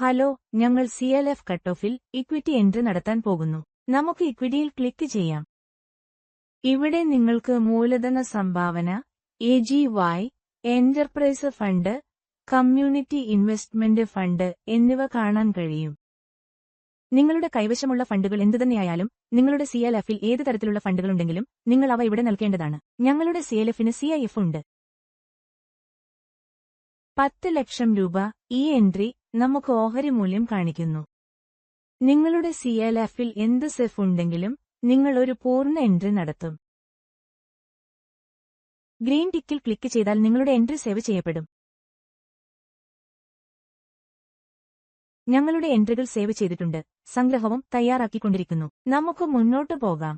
Hello, ഞങ്ങൾ CLF cut ഓഫിൽ equity entry നടത്താൻ പോകുന്നു. നമുക്ക് ഇക്വിറ്റിയിൽ ക്ലിക്ക് ചെയ്യാം. ഇവിടെ നിങ്ങൾക്ക് മൂലധന സംഭാവന, AGY, enterprise fund, community investment fund എന്നിവ കാണാൻ കഴിയും. നിങ്ങളുടെ കൈവശമുള്ള ഫണ്ടുകൾ എന്തുതന്നെയായാലും, നിങ്ങളുടെ CLFൽ ഏത് തരത്തിലുള്ള ഫണ്ടുകളുണ്ടെങ്കിലും നിങ്ങൾ അവ ഇവിടെ നൽകേണ്ടതാണ്. ഞങ്ങളുടെ CLFന് CIF ഉണ്ട്. 10 ലക്ഷം രൂപ. ഈ എൻട്രി നമുക്ക് ഓഹരി മൂല്യം കാണിക്കുന്നു. നിങ്ങളുടെ CLFൽ എന്ത് സെഫ് ഉണ്ടെങ്കിലും നിങ്ങൾ ഒരു പൂർണ്ണ എൻട്രി നടത്തും. ഗ്രീൻ ടിക്കിൽ ക്ലിക്ക് ചെയ്താൽ നിങ്ങളുടെ എൻട്രി സേവ് ചെയ്യപ്പെടും. ഞങ്ങളുടെ എൻട്രികൾ സേവ് ചെയ്തിട്ടുണ്ട്. സംഗ്രഹവും തയ്യാറാക്കിക്കൊണ്ടിരിക്കുന്നു. നമുക്ക് മുന്നോട്ട് പോകാം.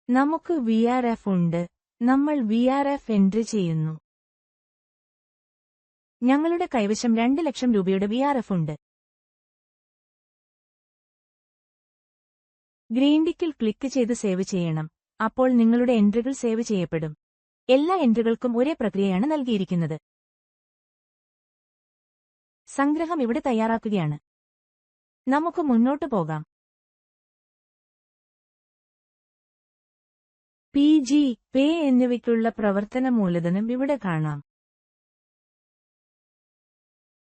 നമുക്ക് VRF ഉണ്ട്. നമ്മൾ VRF എൻട്രി ചെയ്യുന്നു. ഞങ്ങളുടെ കൈവശം 2 ലക്ഷം രൂപയുടെ VRF ഉണ്ട്. ഗ്രീൻ ടിക്കിൽ ക്ലിക്ക് ചെയ്ത് സേവ് ചെയ്യണം. അപ്പോൾ നിങ്ങളുടെ എൻട്രികൾ സേവ് ചെയ്യപ്പെടും. എല്ലാ എൻട്രികൾക്കും ഒരേ പ്രക്രിയയാണ് നൽകിയിരിക്കുന്നത്. സംഗ്രഹം ഇവിടെ തയ്യാറാക്കുകയാണ്. നമുക്ക് മുന്നോട്ട് പോകാം. PG, പേ എന്നിവയ്ക്കുള്ള പ്രവർത്തന മൂലധനം ഇവിടെ കാണാം.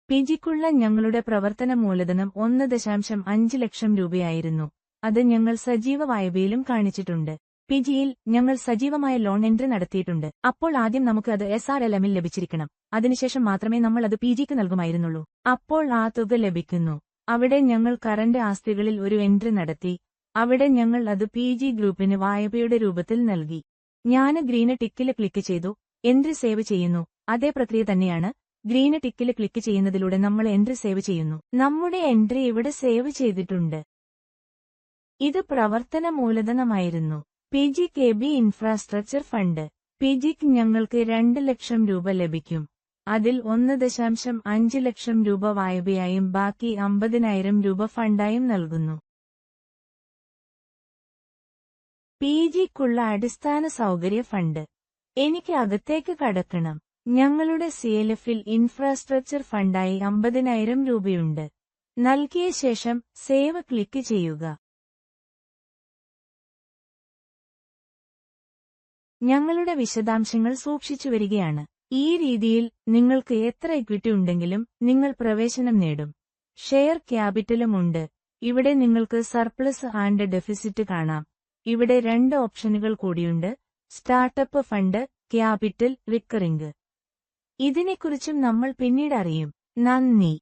PGക്കുള്ള ഞങ്ങളുടെ പ്രവർത്തന മൂലധനം 1.5 ലക്ഷം രൂപയായിരുന്നു. അത് ഞങ്ങൾ സജീവ വായ്പയിലും കാണിച്ചിട്ടുണ്ട്. PGയിൽ ഞങ്ങൾ സജീവമായ ലോൺ എൻട്രി നടത്തിയിട്ടുണ്ട്. അപ്പോൾ ആദ്യം നമുക്ക് അത് SRLMൽ ലഭിച്ചിരിക്കണം. അതിനുശേഷം മാത്രമേ നമ്മൾ അത് PGക്ക് നൽകുമായിരുന്നുള്ളൂ. അപ്പോൾ ആ തുക ലഭിക്കുന്നു. അവിടെ ഞങ്ങൾ കറന്റ് ആസ്തികളിൽ ഒരു എൻട്രി നടത്തി. അവിടെ ഞങ്ങൾ അത് PG ഗ്രൂപ്പിന് വായ്പയുടെ രൂപത്തിൽ നൽകി. ഞാൻ ഗ്രീന് ടിക്കില് ക്ലിക്ക് ചെയ്തു. എൻട്രി സേവ് ചെയ്യുന്നു. അതേ പ്രക്രിയ തന്നെയാണ്. ഗ്രീന് ടിക്കില് ക്ലിക്ക് ചെയ്യുന്നതിലൂടെ നമ്മൾ എൻട്രി സേവ് ചെയ്യുന്നു. നമ്മുടെ എൻട്രി ഇവിടെ സേവ് ചെയ്തിട്ടുണ്ട്. ഇത് പ്രവർത്തന മൂലധനമായിരുന്നു. PGKB infrastructure fund. PGക്ക് ഞങ്ങൾക്ക് 2 ലക്ഷം രൂപ ലഭിക്കും. അതിൽ 1.5 ലക്ഷം രൂപ വായ്പയായും ബാക്കി 50,000 രൂപ ഫണ്ടായും നൽകുന്നു. PGക്കുള്ള അടിസ്ഥാന സൗകര്യ ഫണ്ട്. എനിക്ക് അകത്തേക്ക് കടക്കണം. ഞങ്ങളുടെ CLFൽ ഇൻഫ്രാസ്ട്രക്ചർ ഫണ്ടായി 50,000 രൂപയുണ്ട്. നൽകിയ ശേഷം സേവ് ക്ലിക്ക് ചെയ്യുക. ഞങ്ങളുടെ വിശദാംശങ്ങൾ സൂക്ഷിച്ചു വരികയാണ്. ഈ രീതിയിൽ നിങ്ങൾക്ക് എത്ര ഇക്വിറ്റി ഉണ്ടെങ്കിലും നിങ്ങൾ പ്രവേശനം നേടും. ഷെയർ ക്യാപിറ്റലും ഉണ്ട്. ഇവിടെ നിങ്ങൾക്ക് സർപ്ലസ് ആൻഡ് ഡെഫിസിറ്റ് കാണാം. ഇവിടെ 2 ഓപ്ഷനുകൾ കൂടിയുണ്ട്: സ്റ്റാർട്ടപ്പ് ഫണ്ട്, ക്യാപിറ്റൽ, റിക്കറിംഗ്. ഇതിനെക്കുറിച്ചും നമ്മൾ പിന്നീട് അറിയും. നന്ദി.